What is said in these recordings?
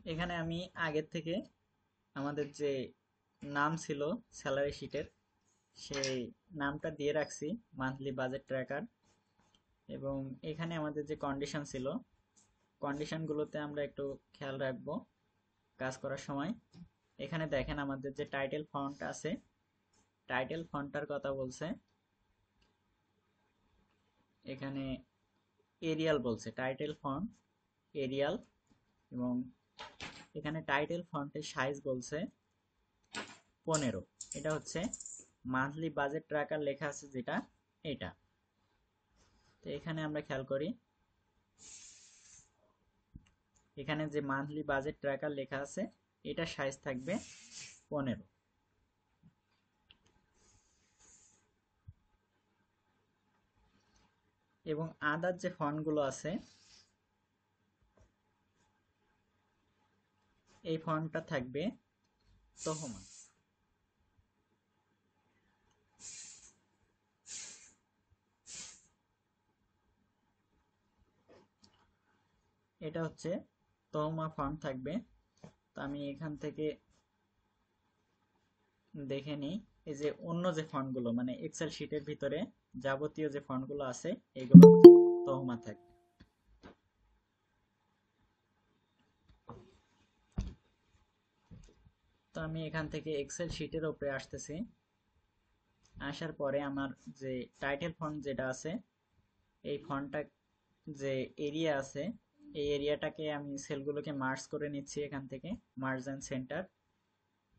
এখানে আমি আগের থেকে আমাদের যে নাম ছিল স্যালারি শিটের সেই নামটা দিয়ে রাখছি, মান্থলি বাজেট ট্র্যাকার। এবং এখানে আমাদের যে কন্ডিশন ছিল, কন্ডিশনগুলোতে আমরা একটু খেয়াল রাখবো কাজ করার সময়। এখানে দেখেন আমাদের যে টাইটেল ফন্ট আছে, টাইটেল ফন্টটার কথা বলছে এখানে এরিয়াল বলছে, টাইটেল ফন্ট এরিয়াল। এবং এখানে টাইটেল ফন্টের সাইজ বলছে 15। এটা হচ্ছে মান্থলি বাজেট ট্র্যাকার লেখা আছে যেটা, এটা। তো এখানে আমরা খেয়াল করি, এখানে যে মান্থলি বাজেট ট্র্যাকার লেখা আছে এটা সাইজ থাকবে 15। এবং আদার যে ফন্টগুলো আছে এই ফন্টটা থাকবে তহমা। এটা হচ্ছে তহমা ফন্ট থাকবে। তো আমি এখান থেকে দেখে নিই, এই যে অন্য যে ফন্টগুলো মানে এক্সেল শিটের ভিতরে যাবতীয় যে ফন্টগুলো আছে এগুলো তহমা থাকবে। তো আমি এখান থেকে এক্সেল শিটের উপরে আসতেছি। আসার পরে আমার যে টাইটেল ফন্ট যেটা আছে এই ফন্টটা যে এরিয়া আছে এই এরিয়াটাকে আমি সেলগুলোকে মার্জ করে নিচ্ছি। এখান থেকে মার্জ অ্যান্ড সেন্টার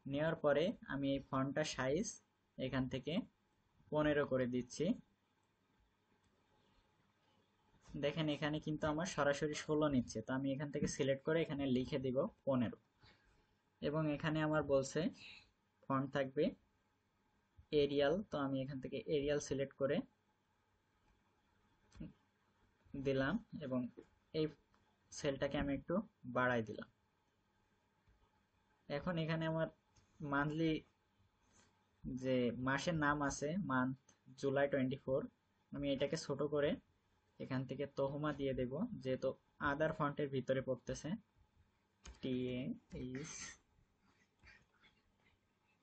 নেওয়ার পরে আমি এই ফন্টটা সাইজ এখান থেকে 15 করে দিচ্ছি। দেখেন এখানে কিন্তু আমার সরাসরি 16 নিচ্ছে, তো আমি এখান থেকে সিলেক্ট করে এখানে লিখে দিব 15। এবং এখানে আমার বলছে ফন্ট থাকবে এরিয়াল, তো আমি এখান থেকে এরিয়াল সিলেক্ট করে দিলাম এবং এই সেলটাকে আমি একটু বাড়াই দিলাম। এখন এখানে আমার মান্থলি যে মাসের নাম আছে মান্থ জুলাই 24, আমি এটাকে ছোট করে এখান থেকে তহমা দিয়ে দেব, যেহেতু আদার ফন্টের ভিতরে পড়তেছে। টিএইচ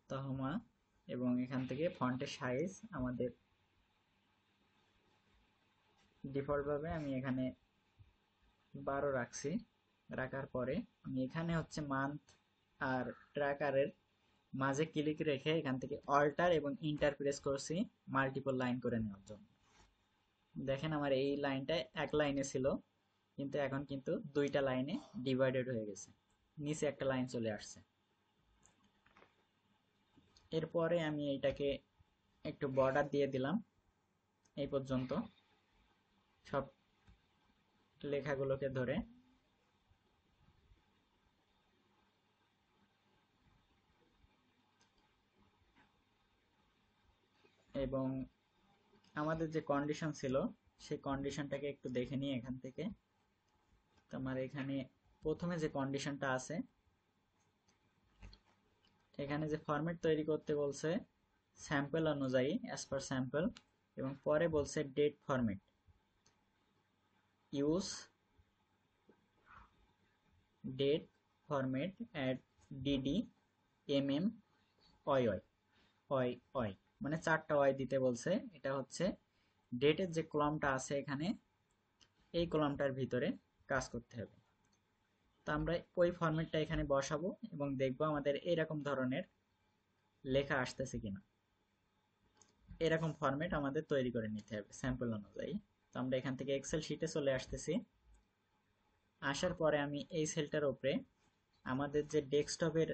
তহমা। এবং এখান থেকে ফন্টের সাইজ আমাদের ডিফল্ট ভাবে আমি এখানে 12 রাখছি। রাখার পরে আমি এখানে হচ্ছে মান্থ আর ট্র্যাকারের মাঝে ক্লিক রেখে এখান থেকে অল্টার এবং ইন্টার প্রেস করছি মাল্টিপল লাইন করে নেওয়ার জন্য। দেখেন আমার এই লাইনটা এক লাইনে ছিল, কিন্তু এখন কিন্তু দুইটা লাইনে ডিভাইডেড হয়ে গেছে, নিচে একটা লাইন চলে আসছে। এরপরে আমি এইটাকে একটু বর্ডার দিয়ে দিলাম এই পর্যন্ত সব লেখাগুলোকে ধরে। এবং আমাদের যে কন্ডিশন ছিল সেই কন্ডিশনটাকে একটু দেখে নিই এখান থেকে। তোমার এখানে প্রথমে যে কন্ডিশনটা আছে, এখানে যে ফরম্যাট তৈরি করতে বলছে স্যাম্পল অনুযায়ী অ্যাজ পার স্যাম্পল, এবং পরে বলছে date format use date format at DD MM Y Y Y Y, মানে 4টা ওয়াই দিতে বলছে। এটা হচ্ছে ডেটের যে কলামটা আছে এখানে এই কলামটার ভিতরে কাজ করতে হবে। তো আমরা ওই ফরম্যাটটা এখানে বসাবো এবং দেখবো আমাদের এরকম ধরনের লেখা আসতেছে কিনা। এরকম ফরম্যাট আমাদের তৈরি করে নিতে হবে স্যাম্পল অনুযায়ী। তো আমরা এখান থেকে এক্সেল শিটে চলে আসতেছি। আসার পরে আমি এই সেলটার উপরে আমাদের যে ডেস্কটপের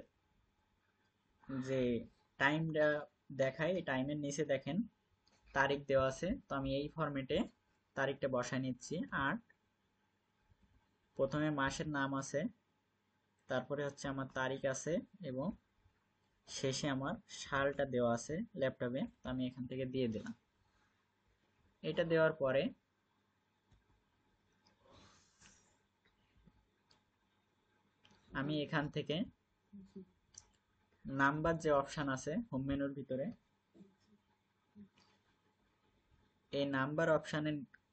যে টাইমটা দেখায় এই টাইমের নিচে দেখেন তারিখ দেওয়া আছে। তো আমি এই ফরম্যাটে তারিখটা বসায় নিচ্ছি 8। প্রথমে মাসের নাম আছে, তারপরে হচ্ছে আমার তারিখ আছে এবং শেষে আমার সালটা দেওয়া আছে ল্যাপটপে। তো আমি এখান থেকে দিয়ে দিলাম। এটা দেওয়ার পরে আমি এখান থেকে নাম্বার যে অপশন আছে হোম মেনুর ভিতরে, এই নাম্বার অপশানে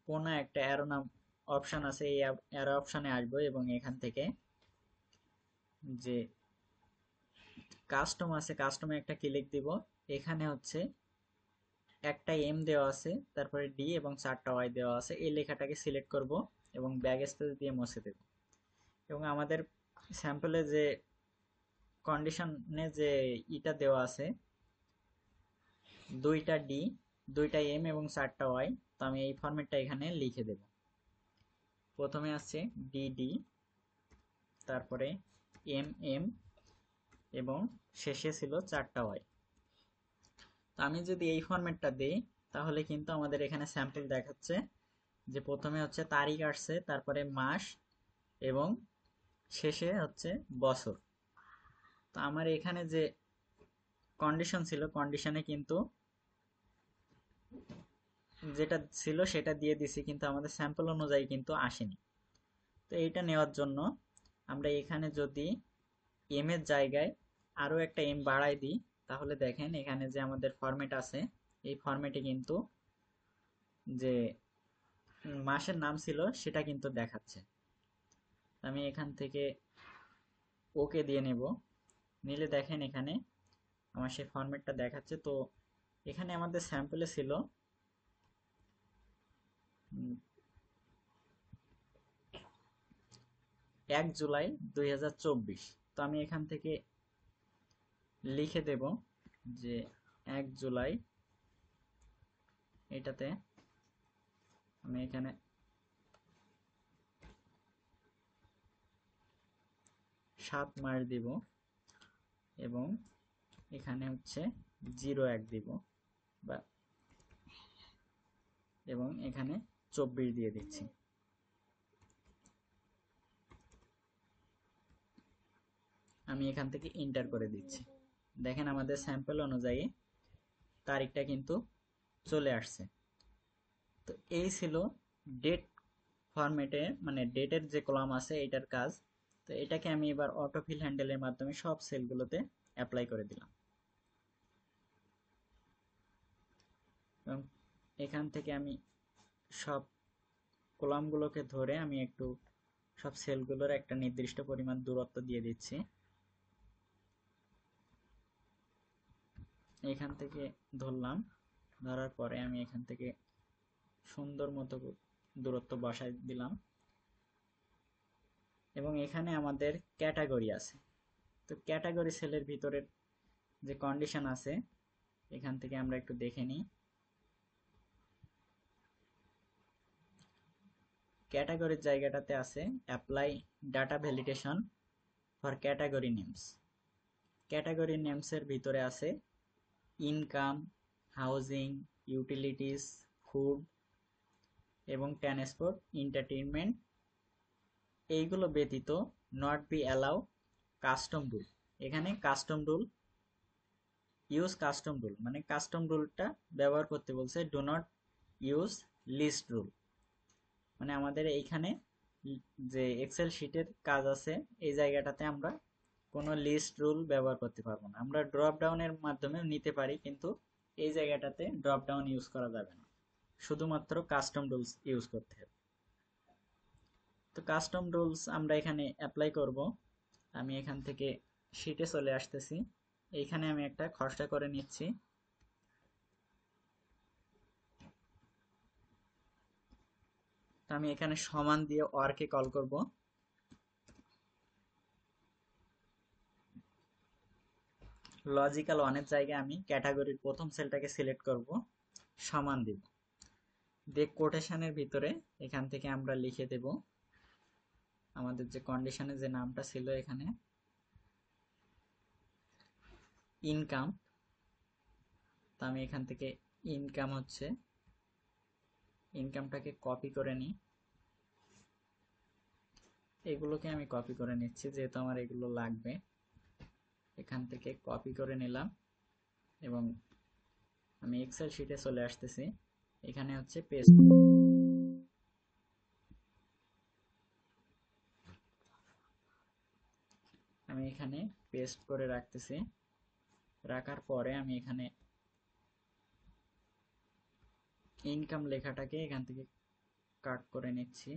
কোনো একটা অ্যারো নাম অপশন আছে, এই অ্যারো অপশানে আসবো এবং এখান থেকে যে কাস্টম আছে, কাস্টমে একটা ক্লিক দিব। এখানে হচ্ছে একটা এম দেওয়া আছে, তারপরে ডি এবং 4টা ওয়াই দেওয়া আছে। এই লেখাটাকে সিলেক্ট করব এবং ব্যাক স্পেস দিয়ে মুছে দেব। এবং আমাদের স্যাম্পলে যে কন্ডিশনে যে ইটা দেওয়া আছে, 2টা ডি, 2টা এম এবং 4টা ওয়াই, তো আমি এই ফরম্যাটটা এখানে লিখে দেব। প্রথমে আছে ডিডি, তারপরে এম এম এবং শেষে ছিল 4টা ওয়াই। তো আমি যদি এই ফরম্যাটটা দিই, তাহলে কিন্তু আমাদের এখানে স্যাম্পল দেখাচ্ছে যে প্রথমে হচ্ছে তারিখ আসছে, তারপরে মাস এবং শেষে হচ্ছে বছর। তো আমার এখানে যে কন্ডিশন ছিল, কন্ডিশনে কিন্তু যেটা ছিল সেটা দিয়ে দিছি, কিন্তু আমাদের স্যাম্পল অনুযায়ী কিন্তু আসেনি। তো এইটা নেওয়ার জন্য আমরা এখানে যদি এম এর জায়গায় আরও একটা এম বাড়াই দিই, তাহলে দেখেন এখানে যে আমাদের ফরম্যাট আছে, এই ফরম্যাটে কিন্তু যে মাসের নাম ছিল সেটা কিন্তু দেখাচ্ছে। আমি এখান থেকে ওকে দিয়ে নেব। নিলে দেখেন এখানে আমার সেই ফরম্যাটটা দেখাচ্ছে। তো এখানে আমাদের স্যাম্পলে ছিল 1 জুলাই 2024। তো আমি এখান থেকে লিখে দেব যে 1 জুলাই, এটাতে আমি এখানে 7 মাস দিব এবং এখানে হচ্ছে 01 দিব বা এবং এখানে 24 দিয়ে দিচ্ছি। আমি এখান থেকে এন্টার করে দিচ্ছি। দেখেন আমাদের স্যাম্পল অনুযায়ী তারিখটা কিন্তু চলে আসছে। তো এই ছিল ডেট ফরম্যাটে, মানে ডেটের যে কলাম আছে এটার কাজ। তো এটাকে আমি এবার অটোফিল হ্যান্ডেলের মাধ্যমে সব সেলগুলোতে অ্যাপ্লাই করে দিলাম। এবং এখান থেকে আমি সব কলামগুলোকে ধরে আমি একটু সব সেলগুলোর একটা নির্দিষ্ট পরিমাণ দূরত্ব দিয়ে দিচ্ছি। এখান থেকে ধরলাম, ধরার পরে আমি এখান থেকে সুন্দর মতো দূরত্ব বসাই দিলাম। এবং এখানে আমাদের ক্যাটাগরি আছে। তো ক্যাটাগরি সেলের ভিতরের যে কন্ডিশন আছে, এখান থেকে আমরা একটু দেখে নিই। ক্যাটাগরির জায়গাটাতে আছে apply data validation for category names. Category নেমসের ভিতরে আছে ইনকাম, হাউজিং, ইউটিলিটিস, ফুড এবং ট্রান্সপোর্ট, এন্টারটেইনমেন্ট। এইগুলো ব্যতীত not be allow custom rule. এখানে custom rule, use custom rule, মানে কাস্টম রুলটা ব্যবহার করতে বলছে। Do not use list rule, মানে আমাদের এইখানে যে এক্সেল শিটের কাজ আছে, এই জায়গাটাতে আমরা কোনো লিস্ট রুল ব্যবহার করতে পারবো না। আমরা ড্রপ ডাউনের মাধ্যমে নিতে পারি, কিন্তু এই জায়গাটাতে ড্রপ ডাউন ইউজ করা যাবে না, শুধুমাত্র কাস্টম রুলস ইউজ করতে হবে। তো কাস্টম রুলস আমরা এখানে অ্যাপ্লাই করব। আমি এখান থেকে শিটে চলে আসতেছি। এইখানে আমি একটা খসড়া করে নিচ্ছি। তো আমি এখানে সমান দিয়ে অরকে কল করব। লজিক্যাল ওয়ানের জায়গায় আমি ক্যাটাগরির প্রথম সেলটাকে সিলেক্ট করব, সমান দিব। দিয়ে কোটেশনের ভিতরে এখান থেকে আমরা লিখে দেব আমাদের যে কন্ডিশনে যে নামটা ছিল, এখানে ইনকাম। তো আমি এখান থেকে ইনকাম হচ্ছে, ইনকামটাকে কপি করে নিই। এগুলোকে আমি কপি করে নিচ্ছি যেহেতু আমার এগুলো লাগবে। এখান থেকে কপি করে নিলাম এবং আমি এক্সেল শিটে চলে আসতেছি। এখানে হচ্ছে পেস্ট, আমি এখানে পেস্ট করে রাখতেছি। রাখার পরে আমি এখানে ইনকাম লেখাটাকে এখান থেকে কাট করে নিচ্ছি।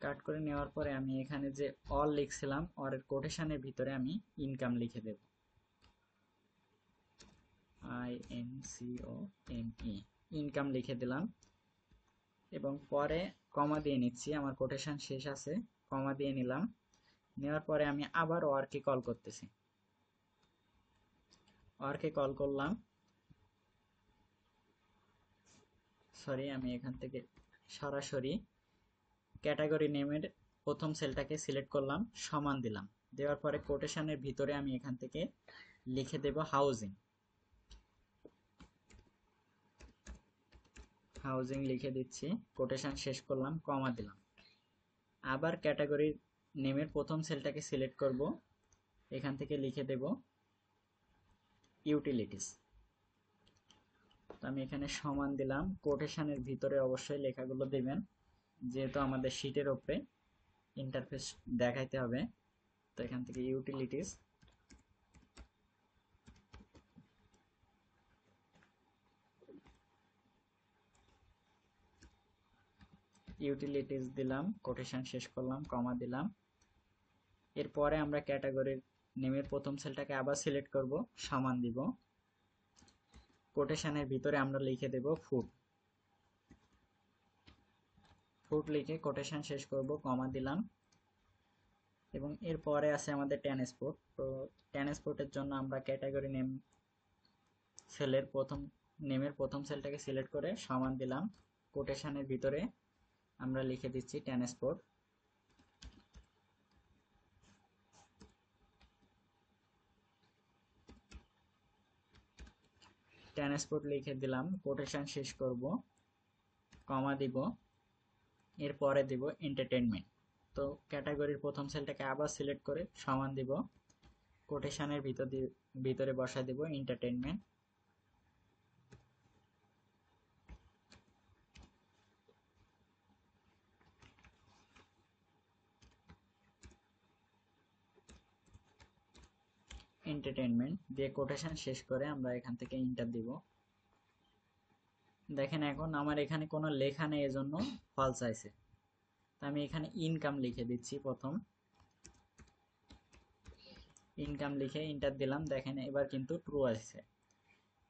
কাট করে নেওয়ার পরে আমি এখানে যে অল লিখছিলাম অর এর কোটেশনের ভিতরে আমি ইনকাম লিখে দেব, INCOME, ইনকাম লিখে দিলাম এবং পরে কমা দিয়ে নিচ্ছি, আমার কোটেশন শেষ আছে, কমা দিয়ে নিলাম। নেওয়ার পরে আমি আবার ওয়ার্কে কল করতেছি, ওয়ার্কে কল করলাম, সরি আমি এখান থেকে সরাসরি ক্যাটাগরি নেমের প্রথম সেলটাকে সিলেক্ট করলাম, সমান দিলাম, দেওয়ার পরে কোটেশনের ভিতরে আমি এখান থেকে লিখে দেব হাউজিং, হাউজিং লিখে দিচ্ছি, কোটেশন শেষ করলাম, কমা দিলাম। আবার ক্যাটাগরি নেমের প্রথম সেলটাকে সিলেক্ট করব, এখান থেকে লিখে দেব ইউটিলিটিস। আমি এখানে সমান দিলাম, কোটেশনের ভিতরে অবশ্যই লেখাগুলো দেবেন যেহেতু আমাদের শীটের উপরে ইন্টারফেস দেখাইতে হবে। তো এখান থেকে ইউটিলিটিস, ইউটিলিটিস দিলাম, কোটেশন শেষ করলাম, কমা দিলাম। এরপরে আমরা ক্যাটাগরির নেমের প্রথম সেলটাকে আবার সিলেক্ট করব, সমান দিব, কোটেশনের ভিতরে আমরা লিখে দেব ফুড, ফুড লিখে কোটেশন শেষ করব, কমা দিলাম। এবং এরপরে আছে আমাদের ট্রান্সপোর্ট। তো ট্রান্সপোর্টের জন্য আমরা ক্যাটাগরি নেম সেলের প্রথম নেমের প্রথম সেলটাকে সিলেক্ট করে সমান দিলাম, কোটেশনের ভিতরে আমরা লিখে দিচ্ছি ট্রান্সপোর্ট। ট্রান্সপোর্ট লিখে দিলাম, কোটেশন শেষ করব, কমা দিব, এরপরে দিব এন্টারটেইনমেন্ট। তো ক্যাটাগরির প্রথম সেলটাকে আবার সিলেক্ট করে সমান দিব, কোটেশনের ভিতরে বসা দিব এন্টারটেইনমেন্ট। এন্টারটেইনমেন্ট দিয়ে কোটেশন শেষ করে আমরা এখান থেকে ইন্টার দিব। দেখেন এখন আমার এখানে কোনো লেখা নেই, এজন্য ফলস আইছে। আমি এখানে ইনকাম লিখে দিচ্ছি, প্রথম ইনকাম লিখে ইন্টার দিলাম, দেখেন এবার কিন্তু ট্রু আসছে।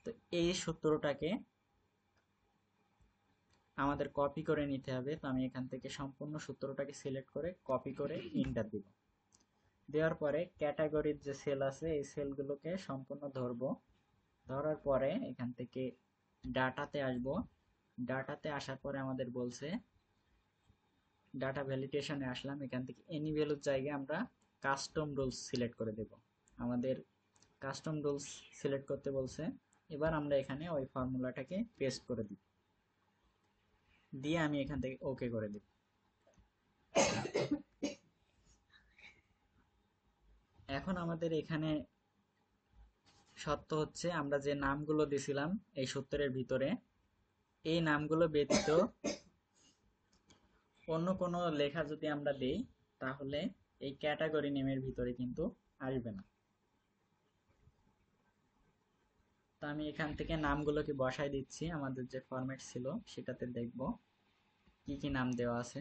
তো এই সূত্রটাকে আমাদের কপি করে নিতে হবে। তো আমি এখান থেকে সম্পূর্ণ সূত্রটাকে সিলেক্ট করে কপি করে ইন্টার দিব। দেওয়ার পরে ক্যাটাগরির যে সেল আছে এই সেলগুলোকে সম্পূর্ণ ধরবো, ধরার পরে এখান থেকে ডাটাতে আসব, ডাটাতে আসার পরে আমাদের বলছে ডাটা ভ্যালিডেশনে আসলাম, এখান থেকে এনি ভ্যালুর জায়গায় আমরা কাস্টম রুলস সিলেক্ট করে দেব, আমাদের কাস্টম রুলস সিলেক্ট করতে বলছে। এবার আমরা এখানে ওই ফর্মুলাটাকে পেস্ট করে দিব, দিয়ে আমি এখান থেকে ওকে করে দিব। এখন আমাদের এখানে সত্য হচ্ছে আমরা যে নামগুলো দিছিলাম এই সূত্রের ভিতরে, এই নামগুলো ব্যতীত অন্য কোনো লেখা যদি আমরা দেই তাহলে এই ক্যাটাগরি নেমের ভিতরে কিন্তু আসবে না। তো আমি এখান থেকে নামগুলোকে বসাই দিচ্ছি, আমাদের যে ফরম্যাট ছিল সেটাতে দেখব কি কি নাম দেওয়া আছে।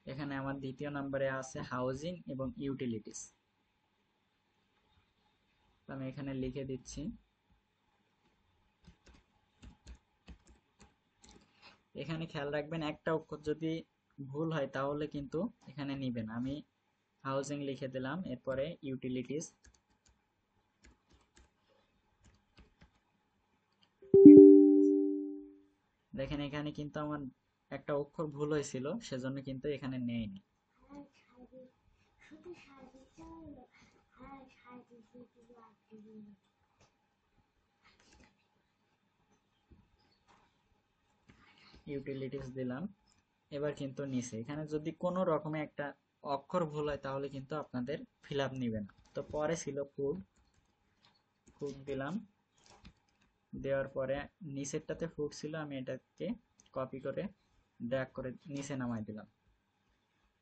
এখানে আমার দ্বিতীয় নম্বরে আছে হাউজিং এবং ইউটিলিটিস। আমি এখানে লিখে দিচ্ছি, এখানে খেয়াল রাখবেন একটা অক্ষর যদি ভুল হয় তাহলে কিন্তু এখানে নিবে না। আমি হাউজিং লিখে দিলাম, এরপরে ইউটিলিটিস, দেখেন এখানে কিন্তু আমার একটা অক্ষর ভুল হয়েছিল সেজন্য কিন্তু এখানে নেয়নি। ইউটিলিটিস দিলাম, এবার কিন্তু নিচে এখানে যদি কোনো রকমে একটা অক্ষর ভুল হয় তাহলে কিন্তু আপনাদের ফিল আপ নিবে না। তো পরে ছিল ফুড, ফুড দিলাম, দেওয়ার পরে নিচেরটাতে ফুড ছিল, আমি এটাকে কপি করে ড্র্যাগ করে নিচে নামাই দিলাম।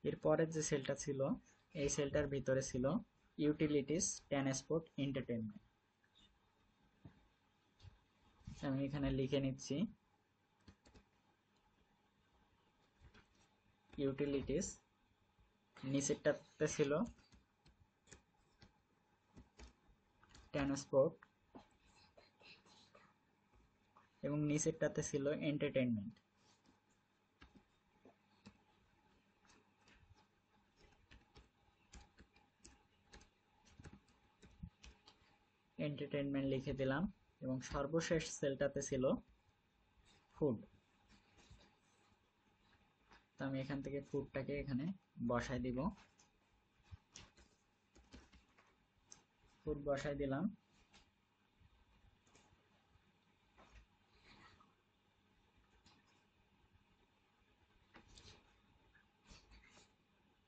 এরপরের যে সেলটা ছিল এই সেলটার ভিতরে ছিল ইউটিলিটিস ট্রান্সপোর্ট এন্টারটেইনমেন্ট। আমি এখানে লিখে নিচ্ছি, ইউটিলিটিস, নিচেরটাতে ছিল ট্রান্সপোর্ট এবং নিচেরটাতে ছিল এন্টারটেইনমেন্ট। এন্টারটেইনমেন্ট লিখে দিলাম এবং সর্বশেষ সেলটাতে ছিল ফুড। তো আমি এখান থেকে ফুডটাকে এখানে বসাই দিব। ফুড বসাই দিলাম।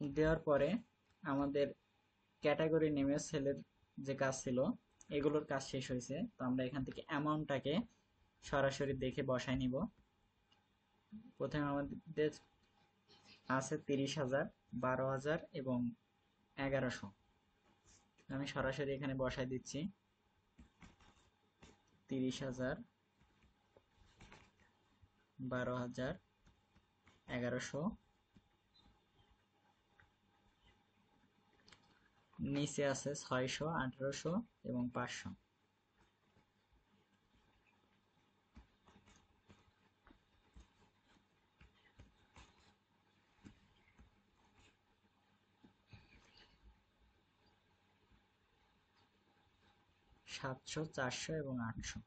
দেওয়ার পরে আমাদের ক্যাটাগরি নেমে সেলের যে কাজ ছিল এগুলোর কাজ শেষ হয়েছে। তো আমরা এখান থেকে অ্যামাউন্টটাকে সরাসরি দেখে বসাই নিব। প্রথমে আমাদের আছে 30,000, 12,000 এবং 1100। আমি সরাসরি এখানে বসাই দিচ্ছি 30,000, 12,000, 1100। নিচে আছে 600, 1800 এবং 500। সাতশো, 400 এবং 800।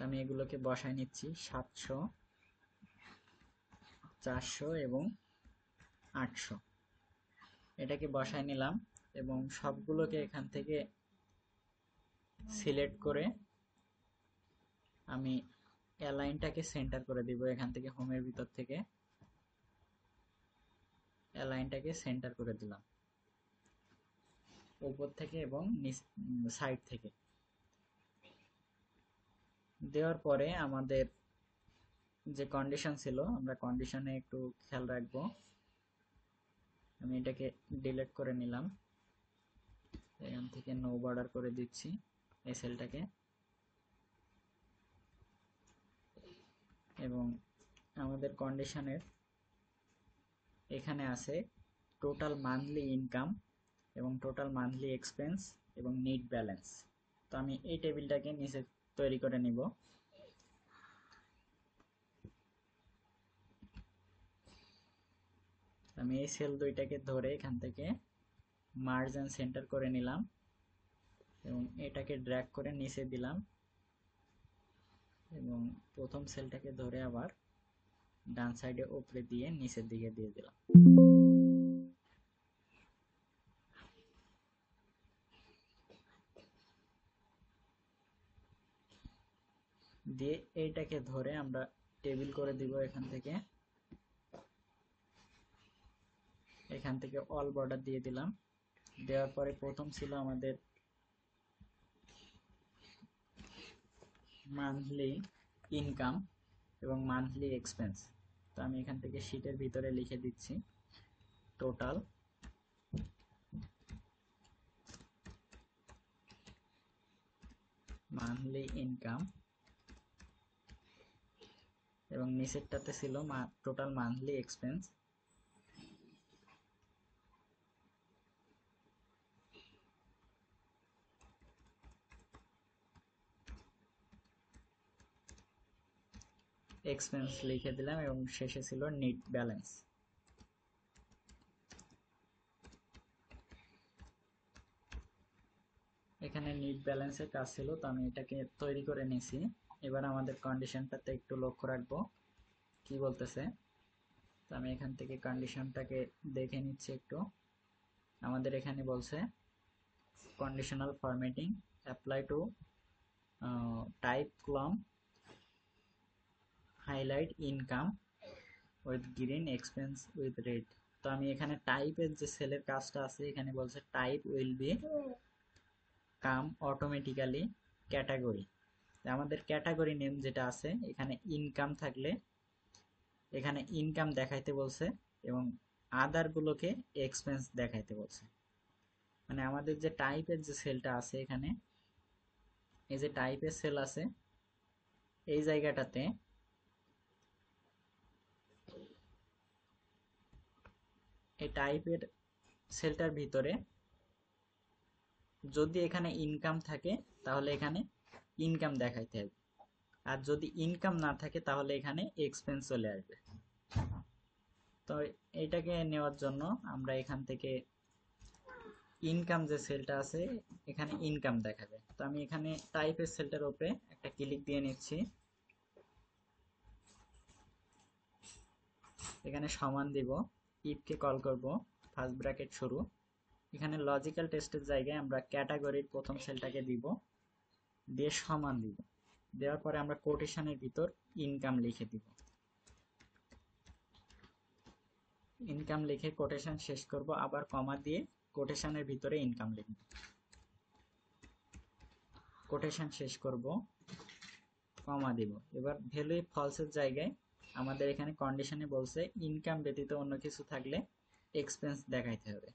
আমি এগুলোকে বসাই নিচ্ছি 700, 400 এবং 800। এটাকে বসাই নিলাম এবং সবগুলোকে এখান থেকে সিলেক্ট করে আমি অ্যালাইনটাকে সেন্টার করে দিব। এখান থেকে হোমের ভিতর থেকে অ্যালাইনটাকে সেন্টার করে দিলাম উপর থেকে এবং সাইড থেকে। দেওয়ার পরে আমাদের যে কন্ডিশন ছিল আমরা কন্ডিশনে একটু খেয়াল রাখবো। আমি এটাকে ডিলিট করে নিলাম, এখান থেকে নো বর্ডার করে দিচ্ছি এই সেলটাকে। এবং আমাদের কন্ডিশনের এখানে আছে টোটাল মান্থলি ইনকাম এবং টোটাল মান্থলি এক্সপেন্স এবং নিট ব্যালেন্স। তো আমি এই টেবিলটাকে নিচে তৈরি করে নিব। আমি এই সেল দুইটাকে ধরে এখান থেকে মার্জ এন্ড সেন্টার করে নিলাম এবং এটাকে ড্র্যাগ করে নিচে দিলাম এবং প্রথম সেলটাকে ধরে আবার ডান সাইডে উপরে দিয়ে নিচের দিকে দিয়ে দিলাম। দিয়ে এইটাকে ধরে আমরা টেবিল করে দিব এখান থেকে অল বর্ডার দিয়ে দিলাম। দেওয়ার পরে প্রথম ছিল আমাদের মান্থলি ইনকাম এবং মান্থলি এক্সপেন্স। তো আমি এখান থেকে শীটের ভিতরে লিখে দিচ্ছি টোটাল মান্থলি ইনকাম এবং নিচেরটাতে ছিল টোটাল মান্থলি এক্সপেন্স। এক্সপেন্স লিখে দিলাম এবং শেষে ছিল নিট ব্যালেন্স। এখানে নিট ব্যালেন্সের কাজ ছিল, তো আমি এটাকে তৈরি করে নিয়েছি। এবার আমাদের কন্ডিশনটাতে একটু লক্ষ্য রাখবো কি বলতেছে। তো আমি এখান থেকে কন্ডিশনটাকে দেখে নিচ্ছি একটু। আমাদের এখানে বলছে conditional formatting apply to type column highlight income with green expense with red. তো আমি এখানে টাইপের যে সেলের কাজটা আছে এখানে বলছে type will be come automatically category. আমাদের ক্যাটাগরি নেম যেটা আছে এখানে ইনকাম থাকলে এখানে ইনকাম দেখাইতে বলছে এবং আদার গুলোকে এক্সপেন্স দেখাইতে বলছে। মানে আমাদের যে টাইপের যে সেলটা আছে এখানে এই যে টাইপের সেল আছে এই জায়গাটাতে এই টাইপের সেলটার ভিতরে যদি এখানে ইনকাম থাকে তাহলে এখানে ইনকাম দেখাইতে হবে, আর যদি ইনকাম না থাকে তাহলে এখানে এক্সপেন্স চলে আসবে। তো এইটাকে নেওয়ার জন্য আমরা এখান থেকে ইনকাম যে সেলটা আছে এখানে ইনকাম দেখাবে, তো আমি এখানে টাইপের সেলটার উপরে একটা ক্লিক দিয়ে নিচ্ছি। এখানে সমান দিব, ইফকে কল করব, ফার্স্ট ব্র্যাকেট শুরু। এখানে লজিক্যাল টেস্টের জায়গায় আমরা ক্যাটাগরির প্রথম সেলটাকে দিব, দিয়ে সমান দিব। দেওয়ার পরে আমরা কোটেশনের ভিতর ইনকাম লিখে দিব। ইনকাম লিখে কোটেশন শেষ করব, আবার কমা দিয়ে কোটেশনের ভিতরে ইনকাম লিখব। কোটেশন শেষ করব, কমা দিব। এবার ভ্যালু ফলসের জায়গায় আমাদের এখানে কন্ডিশনে বলছে ইনকাম ব্যতীত অন্য কিছু থাকলে এক্সপেন্স দেখাইতে হবে,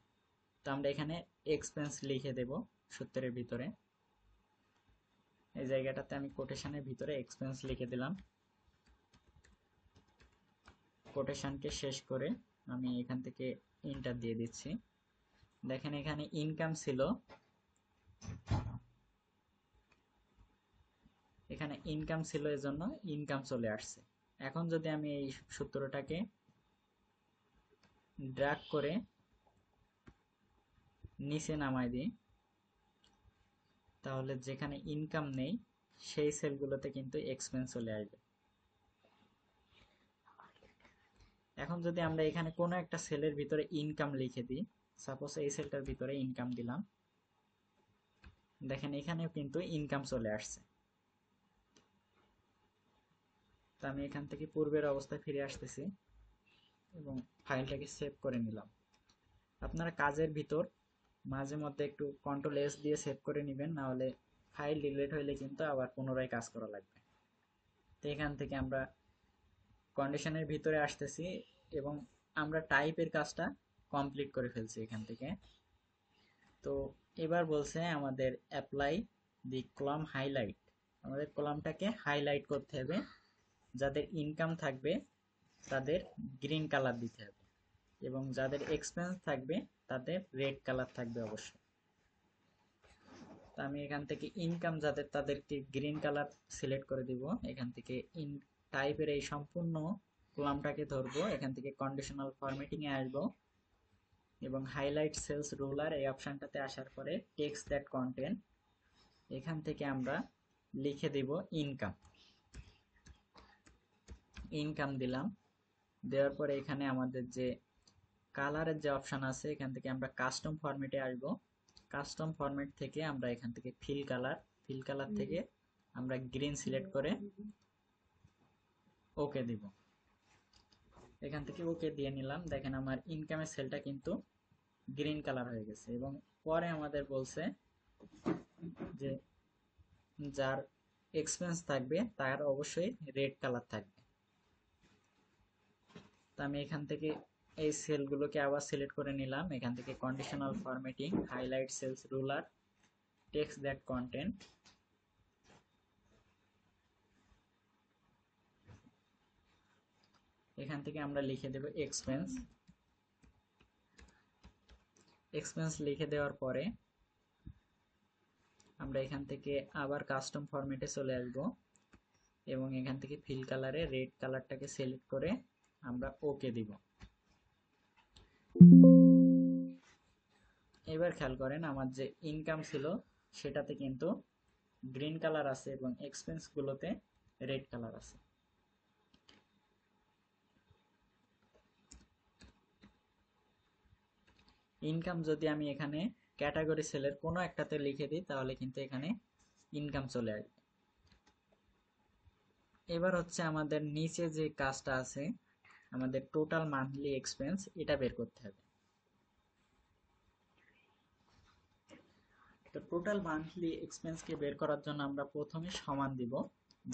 তো আমরা এখানে এক্সপেন্স লিখে দেব সূত্রের ভিতরে। এই জায়গাটাতে আমি কোটেশনের ভিতরে এক্সপেন্স লিখে দিলাম। কোটেশনকে শেষ করে আমি এখান থেকে ইন্টার দিয়ে দিচ্ছি। দেখেন এখানে ইনকাম ছিল, এখানে ইনকাম ছিল এজন্য ইনকাম চলে আসছে। এখন যদি আমি এই সূত্রটাকে ড্র্যাগ করে নিচে নামাই দিই, তাহলে যেখানে ইনকাম নেই সেই সেলগুলোতে কিন্তু এক্সপেন্স চলে আসবে। এখন যদি আমরা এখানে কোনো একটা সেলের ভিতরে ইনকাম লিখে দিই, সাপোজ এই সেলটার ভিতরে ইনকাম দিলাম, দেখেন এখানেও কিন্তু ইনকাম চলে আসছে। তো আমি এখান থেকে পূর্বের অবস্থায় ফিরে আসতেছি এবং ফাইলটাকে সেভ করে নিলাম। আপনারা কাজের ভিতর মাঝে মধ্যে একটু কন্ট্রোল এস দিয়ে সেভ করে নেবেন, না হলে ফাইল ডিলিট হইলে কিন্তু আবার পুনরায় কাজ করা লাগবে। তো এখান থেকে আমরা কন্ডিশনের ভিতরে আসতেছি এবং আমরা টাইপের কাজটা কমপ্লিট করে ফেলছি এখান থেকে। তো এবার বলছে আমাদের অ্যাপ্লাই দি কলাম হাইলাইট, আমাদের কলামটাকে হাইলাইট করতে হবে। যাদের ইনকাম থাকবে তাদের গ্রিন কালার দিতে হবে এবং যাদের এক্সপেন্স থাকবে তাদের রেড কালার থাকবে অবশ্যই। তো আমি এখান থেকে ইনকাম যাদের তাদেরকে গ্রিন কালার সিলেক্ট করে দিব। এখান থেকে টাইপের এই সম্পূর্ণ কলামটাকে ধরবো, এখান থেকে কন্ডিশনাল ফরম্যাটিং এ আসবো এবং হাইলাইট সেলস রুলার এই অপশনটাতে আসার পরে টেক্সট দ্যাট কন্টেন্ট, এখান থেকে আমরা লিখে দেব ইনকাম। ইনকাম দিলাম, দেওয়ার পরে এখানে আমাদের যে কালারের যে অপশন আছে এখান থেকে আমরা কাস্টম ফরম্যাটে আসবো। কাস্টম ফরম্যাট থেকে আমরা এখান থেকে ফিল কালার থেকে আমরা গ্রিন সিলেক্ট করে ওকে দিব। এখান থেকে ওকে দিয়ে নিলাম। দেখেন আমার ইনকামের সেলটা কিন্তু গ্রিন কালার হয়ে গেছে এবং পরে আমাদের বলছে যে যার এক্সপেন্স থাকবে তার অবশ্যই রেড কালার থাকবে। তো আমি এখান থেকে এই সেলগুলোকে আবার সিলেক্ট করে নিলাম। এখান থেকে conditional formatting, highlight cells ruler, text that content, এখান থেকে আমরা লিখে দেব এক্সপেন্স। এক্সপেন্স লিখে দেওয়ার পরে আমরা এখান থেকে আবার কাস্টম ফরম্যাটে চলে আসব এবং এখান থেকে ফিল কালারে রেড কালারটাকে সিলেক্ট করে আমরা ওকে দিব। এবার খেয়াল করেন আমার যে ইনকাম ছিল সেটাতে কিন্তু গ্রিন কালার আছে এবং এক্সপেন্স গুলোতে রেড কালার আছে। ইনকাম যদি আমি এখানে ক্যাটাগরি সেলের কোনো একটাতে লিখে দিই তাহলে কিন্তু এখানে ইনকাম চলে আসবে। এবার হচ্ছে আমাদের নিচে যে কাজটা আছে, আমাদের টোটাল মান্থলি এক্সপেন্স এটা বের করতে হবে। তো টোটাল মান্থলি এক্সপেন্সকে বের করার জন্য আমরা প্রথমে সমান দিব,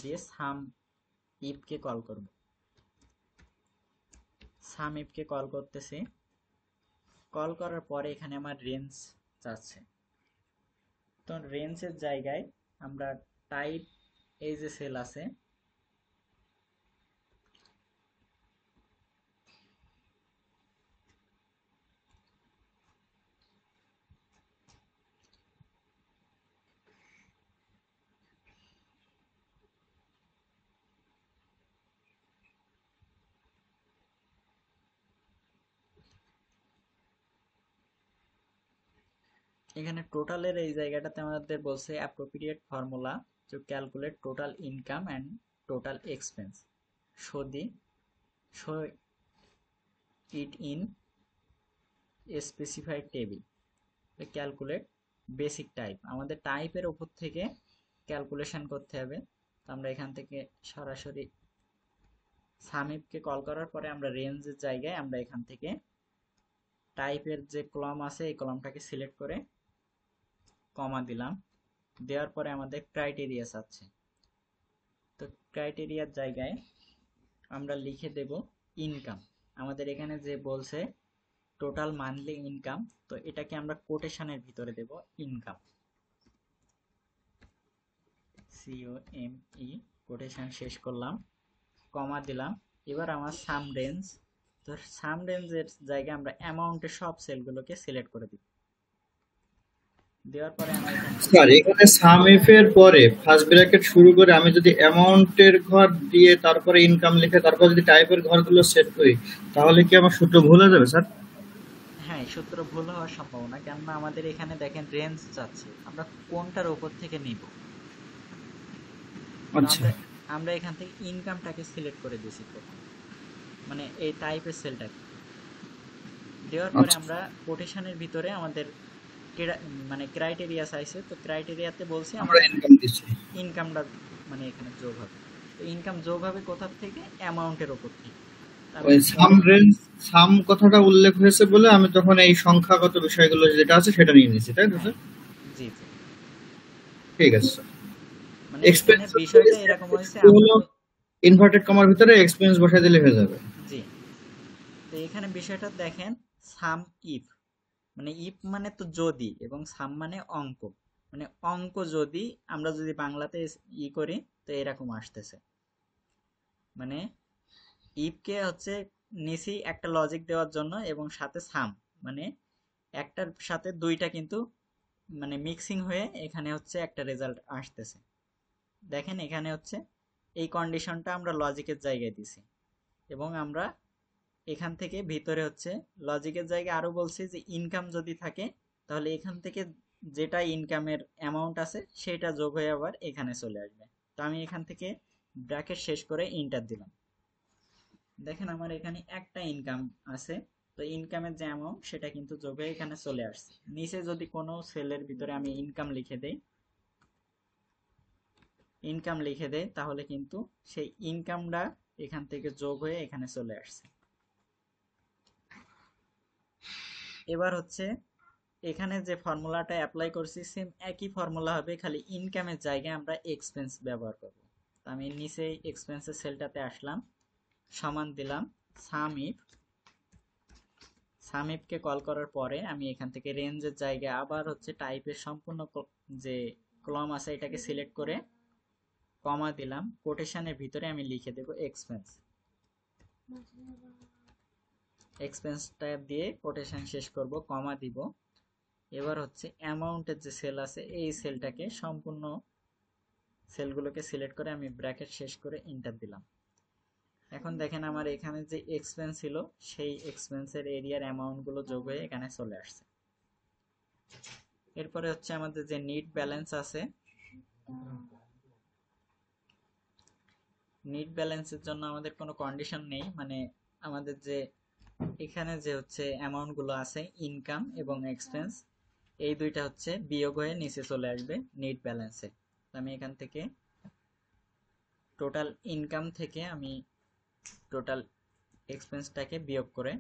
দিয়ে সাম ইফকে কল করব। সাম ইফকে কল করতেছি, কল করার পরে এখানে আমার রেঞ্জ চাচ্ছে। তো রেঞ্জের জায়গায় আমরা টাইপ এই যে সেল আছে এখানে টোটালের এই জায়গাটাতে আমাদের বলছে appropriate formula to calculate total income and total expense, show the show it in specified table, calculate basic type. আমাদের টাইপের উপর থেকে ক্যালকুলেশন করতে হবে। তো আমরা এখান থেকে সরাসরি সামিপকে কল করার পরে আমরা রেঞ্জের জায়গায় আমরা এখান থেকে টাইপের যে কলাম আছে এই কলামটাকে সিলেক্ট করে কমা দিলাম। দেওয়ার পরে আমাদের ক্রাইটেরিয়া আছে। তো ক্রাইটেরিয়ার জায়গায় আমরা লিখে দেব ইনকাম। আমাদের এখানে যে বলছে টোটাল মান্থলি ইনকাম, তো এটাকে আমরা কোটেশনের ভিতরে দেব ইনকাম, COME, কোটেশন শেষ করলাম, কমা দিলাম। এবার আমার সাম রেঞ্জ, তো সাম রেঞ্জের জায়গায় আমরা অ্যামাউন্টের সব সেলগুলোকে সিলেক্ট করে দিব। দেওয়ার পরে আমি এখান থেকে স্যার এখানে সাম ইফ এর পরে ফার্স্ট ব্র্যাকেট শুরু করে আমি যদি অ্যামাউন্টের ঘর দিয়ে তারপরে ইনকাম লিখে তারপর যদি টাইপের ঘরগুলো সেট করি তাহলে কি আমার সূত্র ভুল হয়ে যাবে স্যার? হ্যাঁ, সূত্র ভুল হওয়ার সম্ভাবনা, কেননা আমাদের এখানে দেখেন রেঞ্জ চাচ্ছে, আমরা কোনটার উপর থেকে নিব। তো আচ্ছা আমরা আমরা এখান থেকে ইনকামটাকে সিলেক্ট করে দিয়েছি প্রথম, মানে এই টাইপের সেলটাকে। দেওয়ার পরে আচ্ছা, আমরা কোটেশনের ভিতরে আমাদের মানে ক্রাইটেরিয়া চাইছে, তো ক্রাইটেরিয়াতে বলছি আমরা আমরা ইনকাম দিচ্ছি। ইনকামটা মানে এখানে যোগ হবে। তো ইনকাম যোগ হবে কোথা থেকে? অ্যামাউন্টের উপর থেকে। তো আমি ওই সাম পরে রেঞ্জ সাম কথাটা উল্লেখ হয়েছে বলে আমি তখন এই সংখ্যাগত বিষয়গুলো যেটা আছে সেটা নিয়ে নিয়েছি, তাই তো হ্যাঁ, স্যার? জি জি, ঠিক আছে স্যার। মানে এখানে এক্সপেন্স বিষয়টা এরকম হয়েছে, আমরা হলো তো ইনভার্টেড কমার ভিতরে এক্সপেন্স বসাই দিলে হয়ে যাবে। জি, তো এখানে বিষয়টা দেখেন, সাম ইফ মানে ইফ মানে তো যদি, এবং সাম মানে অঙ্ক, মানে অঙ্ক যদি আমরা যদি বাংলাতে করি তো এরকম আসতেছে। মানে ইফকে হচ্ছে নিচি একটা লজিক দেওয়ার জন্য এবং সাথে সাম, মানে একটার সাথে দুইটা কিন্তু মানে মিক্সিং হয়ে এখানে হচ্ছে একটা রেজাল্ট আসতেছে। দেখেন এখানে হচ্ছে এই কন্ডিশনটা আমরা লজিকের জায়গায় দিছি, এবং আমরা এখান থেকে ভিতরে হচ্ছে লজিকের জায়গায় আরো বলছি যে ইনকাম যদি থাকে তাহলে এখান থেকে যেটা ইনকামের অ্যামাউন্ট আছে সেটা যোগ হয়ে আবার এখানে চলে আসবে। তো আমি এখান থেকে ব্র্যাকেট শেষ করে ইন্টার দিলাম। দেখেন আমার এখানে একটা ইনকাম আছে, তো ইনকামের যে অ্যামাউন্ট সেটা কিন্তু যোগ হয়ে এখানে চলে আসছে। নিচে যদি কোনো সেলের ভিতরে আমি ইনকাম লিখে দেই তাহলে কিন্তু সেই ইনকামটা এখান থেকে যোগ হয়ে এখানে চলে আসছে। এবার হচ্ছে এখানে যে ফর্মুলাটা অ্যাপ্লাই করছি সেম একই ফর্মুলা হবে, খালি ইনকামের জায়গায় আমরা এক্সপেন্স ব্যবহার করব। তো আমি নিচে এক্সপেন্সের সেলটাতে আসলাম, সমান দিলাম সামিপকে কল করার পরে আমি এখান থেকে রেঞ্জের জায়গায় আবার হচ্ছে টাইপের সম্পূর্ণ যে কলাম আছে এটাকে সিলেক্ট করে কমা দিলাম। কোটেশনের ভিতরে আমি লিখে দেব এক্সপেন্সটা দিয়ে কোটেশন শেষ করব, কমা দিব। এবার হচ্ছে অ্যামাউন্টের যে সেল আছে এই সেলটাকে সম্পূর্ণ সেলগুলোকে সিলেক্ট করে আমি ব্র্যাকেট শেষ করে ইন্টার দিলাম। এখন দেখেন আমার এখানে যে এক্সপেন্স ছিল সেই এক্সপেন্সের এরিয়ার অ্যামাউন্ট গুলো যোগ হয়ে এখানে চলে আসছে। এরপরে হচ্ছে আমাদের যে নিট ব্যালেন্স আছে, নিট ব্যালেন্সের জন্য আমাদের কোনো কন্ডিশন নেই, মানে আমাদের যে এখানে যে হচ্ছে অ্যামাউন্ট গুলো আছে ইনকাম এবং এক্সপেন্স, এই দুইটা হচ্ছে বিয়োগ হয়ে নিচে চলে আসবে নিট ব্যালেন্সে। আমি এখান থেকে টোটাল ইনকাম থেকে আমি টোটাল এক্সপেন্সটাকে বিয়োগ করে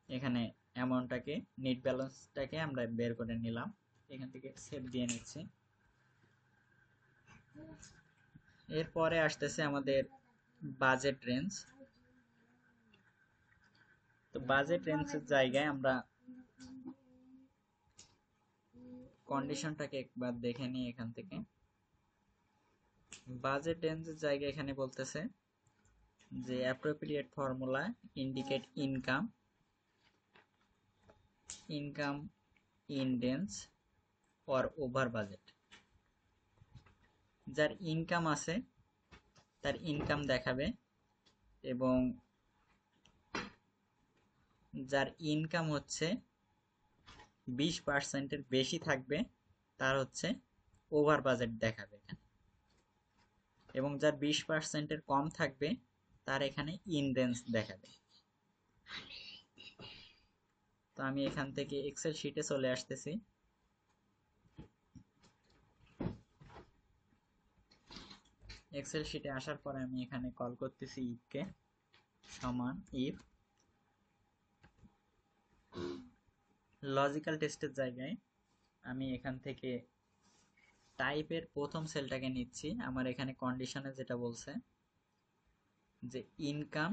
এখানে অ্যামাউন্টটাকে নিট ব্যালেন্সটাকে আমরা বের করে নিলাম। এখান থেকে সেভ দিয়ে নিচ্ছি। এরপরে আসতেছে আমাদের বাজেট রেঞ্জ। তো বাজেট রেঞ্জের জায়গায় আমরা কন্ডিশনটাকে একবার দেখে নিই। এখান থেকে বাজেট রেঞ্জের জায়গায় এখানে বলতেছে যে appropriate formula indicate income in range or over budget. যার ইনকাম আছে তার ইনকাম দেখাবে, এবং যার ইনকাম হচ্ছে 20%-এর বেশি থাকবে তার হচ্ছে ওভার বাজেট দেখাবে এখানে, এবং যার 20%-এর কম থাকবে তার এখানে ইন রেঞ্জ দেখাবে। তো আমি এখান থেকে এক্সেল শিটে চলে আসতেছি। এক্সেল শিটে আসার পরে আমি এখানে কল করতেছি ইফকে, সমান ইফ লজিক্যাল টেস্টের জায়গায় আমি এখান থেকে টাইপের প্রথম সেলটাকে নিচ্ছি। আমার এখানে কন্ডিশনে যেটা বলছে যে ইনকাম,